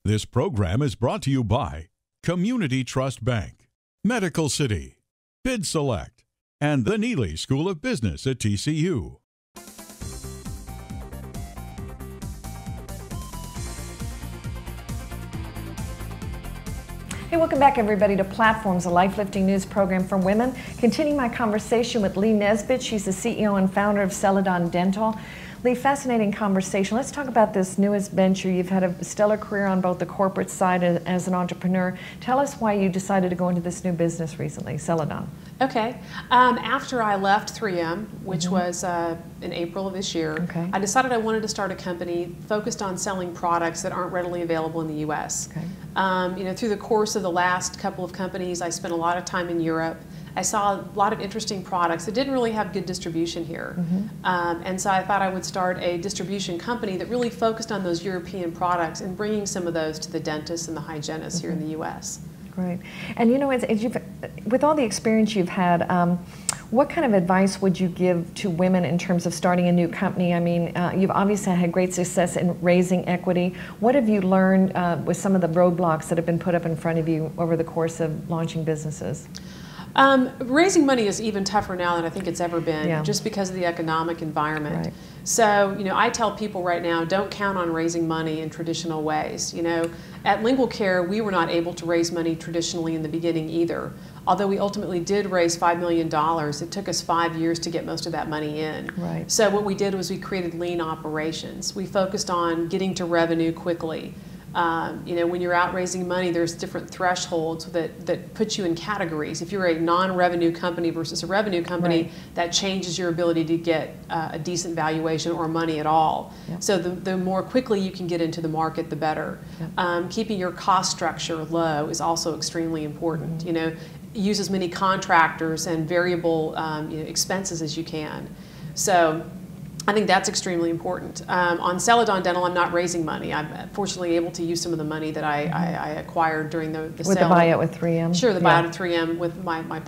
This program is brought to you by Community Trust Bank, Medical City, Bid Select, and the Neely School of Business at TCU. Hey, welcome back everybody to Platforms, a life-lifting news program for women. Continuing my conversation with Lea Nesbit. She's the CEO and founder of Celadon Dental. Lea, fascinating conversation. Let's talk about this newest venture. You've had a stellar career on both the corporate side as an entrepreneur. Tell us why you decided to go into this new business recently, Celadon. Okay. After I left 3M, which was in April of this year, I decided I wanted to start a company focused on selling products that aren't readily available in the U.S. Through the course of the last couple of companies, I spent a lot of time in Europe. I saw a lot of interesting products that didn't really have good distribution here. And so I thought I would start a distribution company that really focused on those European products and bringing some of those to the dentists and the hygienists here in the U.S. Great. And you know, with all the experience you've had, what kind of advice would you give to women in terms of starting a new company? I mean, you've obviously had great success in raising equity. What have you learned with some of the roadblocks that have been put up in front of you over the course of launching businesses? Raising money is even tougher now than I think it's ever been, just because of the economic environment. So, I tell people right now, don't count on raising money in traditional ways. At Lingual Care, we were not able to raise money traditionally in the beginning either. Although we ultimately did raise $5 million, it took us 5 years to get most of that money in. So what we did was we created lean operations. We focused on getting to revenue quickly. When you're out raising money, there's different thresholds that put you in categories. If you're a non-revenue company versus a revenue company, that changes your ability to get a decent valuation or money at all. So the more quickly you can get into the market, the better. Keeping your cost structure low is also extremely important. Use as many contractors and variable expenses as you can. So I think that's extremely important. On Celadon Dental, I'm not raising money. I'm fortunately able to use some of the money that I acquired during the sale. With the buyout with 3M? Sure, the buyout of 3M with my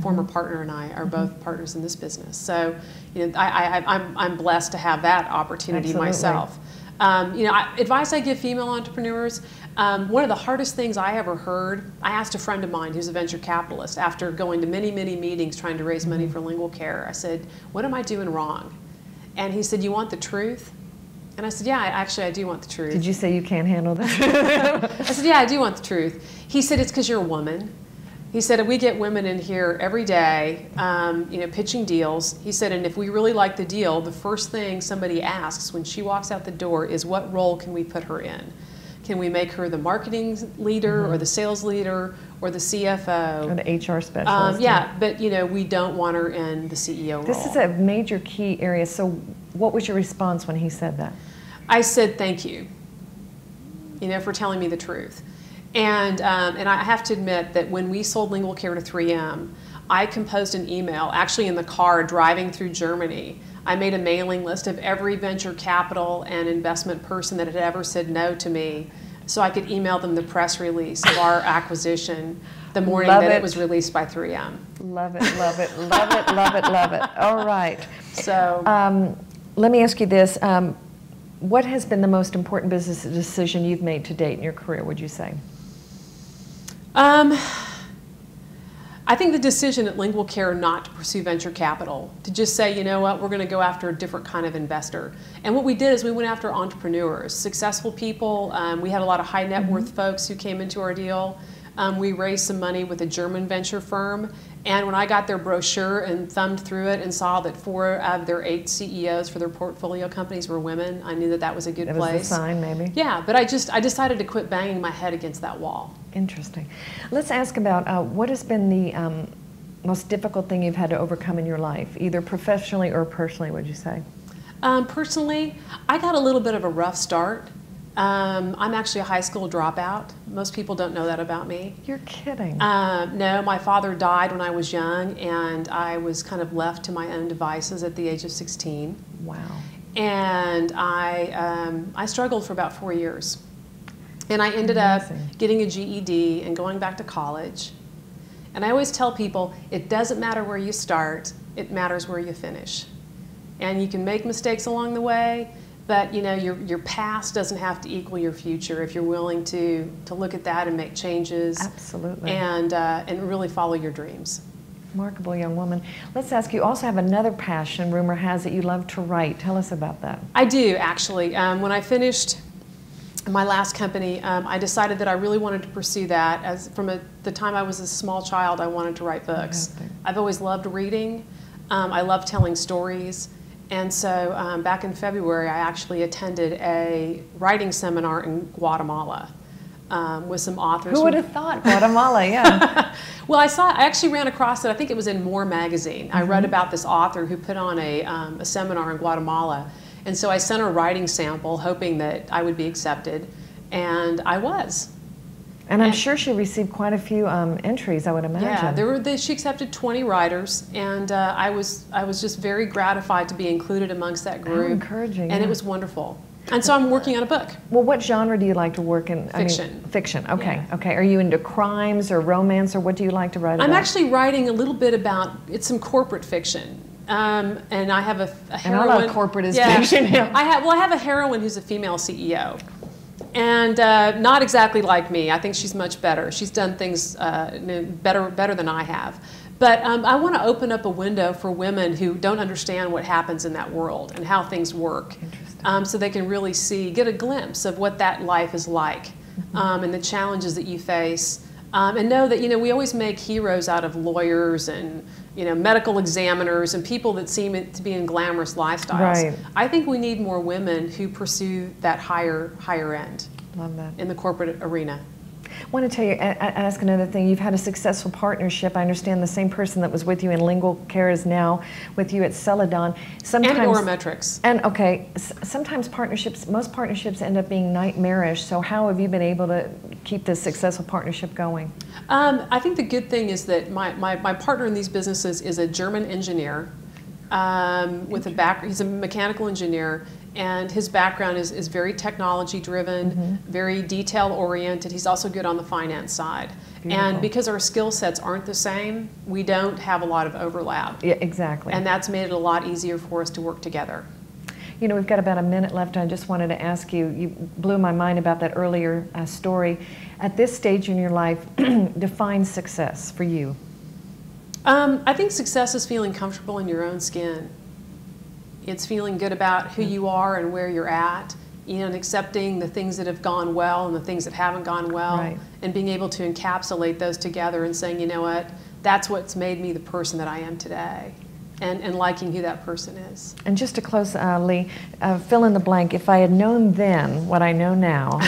former partner and I are both partners in this business. So I'm blessed to have that opportunity myself. Advice I give female entrepreneurs, one of the hardest things I ever heard, I asked a friend of mine who's a venture capitalist after going to many, many meetings trying to raise money for Lingual Care. I said, what am I doing wrong? And he said, you want the truth? And I said, yeah, actually I do want the truth. Did you say you can't handle that? I said, yeah, I do want the truth. He said, it's because you're a woman. He said, we get women in here every day, pitching deals. He said, and if we really like the deal, the first thing somebody asks when she walks out the door is, what role can we put her in? Can we make her the marketing leader or the sales leader or the CFO? Or the HR specialist. But we don't want her in the CEO role. This is a major key area. So what was your response when he said that? I said, thank you, for telling me the truth. And I have to admit that when we sold Lingual Care to 3M, I composed an email, actually in the car driving through Germany. I made a mailing list of every venture capital and investment person that had ever said no to me, so I could email them the press release of our acquisition the morning that it was released by 3M. Love it, love it, love it, love it, love it. All right. So let me ask you this. What has been the most important business decision you've made to date in your career, would you say? I think the decision at Lingual Care not to pursue venture capital, to just say, you know what, we're going to go after a different kind of investor. And what we did is we went after entrepreneurs, successful people. We had a lot of high net worth folks who came into our deal. We raised some money with a German venture firm. And when I got their brochure and thumbed through it and saw that 4 out of their 8 CEOs for their portfolio companies were women, I knew that that was a good place. That was a sign, maybe. Yeah, but I decided to quit banging my head against that wall. Interesting. Let's ask about what has been the most difficult thing you've had to overcome in your life, either professionally or personally, would you say? Personally, I got a little bit of a rough start. I'm actually a high school dropout. Most people don't know that about me. You're kidding. No, my father died when I was young, and I was kind of left to my own devices at the age of 16. Wow. And I struggled for about 4 years. And I ended up getting a GED and going back to college. And I always tell people, it doesn't matter where you start, it matters where you finish. And you can make mistakes along the way, But you know, your past doesn't have to equal your future if you're willing to look at that and make changes. Absolutely. And really follow your dreams. Remarkable young woman. Let's ask, you also have another passion, rumor has it, you love to write. Tell us about that. I do, actually. When I finished my last company, I decided that I really wanted to pursue that. As from the time I was a small child, I wanted to write books. Fantastic. I've always loved reading. I love telling stories. And so back in February, I actually attended a writing seminar in Guatemala with some authors. Who would have thought? Guatemala, yeah. Well, I actually ran across it, I think it was in More magazine. I read about this author who put on a seminar in Guatemala. And so I sent a writing sample hoping that I would be accepted, and I was. And I'm sure she received quite a few entries, I would imagine. Yeah, she accepted 20 writers, and I was just very gratified to be included amongst that group. How encouraging. And it was wonderful. And so I'm working on a book. Well, what genre do you like to work in? Fiction. I mean, fiction, okay, Yeah. okay. Are you into crimes or romance, or what do you like to write about? I'm actually writing a little bit about, it's some corporate fiction. And I have a heroine. And I love corporate as fiction. I have a heroine who's a female CEO. And not exactly like me. I think she's much better. She's done things better than I have. But I want to open up a window for women who don't understand what happens in that world and how things work. So they can really get a glimpse of what that life is like and the challenges that you face. And know that, you know, we always make heroes out of lawyers and, you know, medical examiners and people that seem to be in glamorous lifestyles. Right. I think we need more women who pursue that higher end. Love that. In the corporate arena. I want to tell you, ask another thing. You've had a successful partnership. I understand the same person that was with you in Lingual Care is now with you at Celadon. Sometimes, and Orometrics. And okay, sometimes most partnerships end up being nightmarish. So how have you been able to keep this successful partnership going? I think the good thing is that my partner in these businesses is a German engineer with a background. He's a mechanical engineer. And his background is very technology driven, very detail oriented. He's also good on the finance side. Beautiful. And because our skill sets aren't the same, we don't have a lot of overlap. Yeah, exactly. And that's made it a lot easier for us to work together. You know, we've got about a minute left. I just wanted to ask you, you blew my mind about that earlier story. At this stage in your life, define success for you. I think success is feeling comfortable in your own skin. It's feeling good about who you are and where you're at, you know, and accepting the things that have gone well and the things that haven't gone well, right. And being able to encapsulate those together and saying, you know what, that's what's made me the person that I am today, and liking who that person is. And just to close, Lee, fill in the blank. If I had known then what I know now.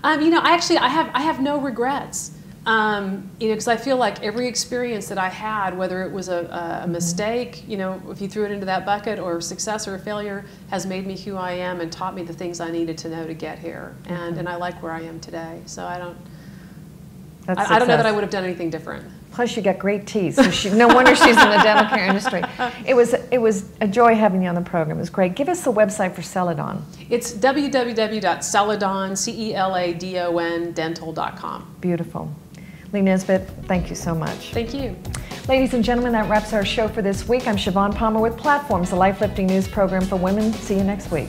You know, I have no regrets. You know, because I feel like every experience that I had, whether it was a mistake, you know, if you threw it into that bucket, or success or a failure, has made me who I am and taught me the things I needed to know to get here. And I like where I am today. So I don't know that I would have done anything different. Plus, you got great teeth, so no wonder she's in the dental care industry. It was a joy having you on the program. It was great. Give us the website for Celadon. It's www.celadon, dental.com. Beautiful. Lea Nesbit, thank you so much. Thank you. Ladies and gentlemen, that wraps our show for this week. I'm Shivaun Palmer with Platforms, the life-lifting news program for women. See you next week.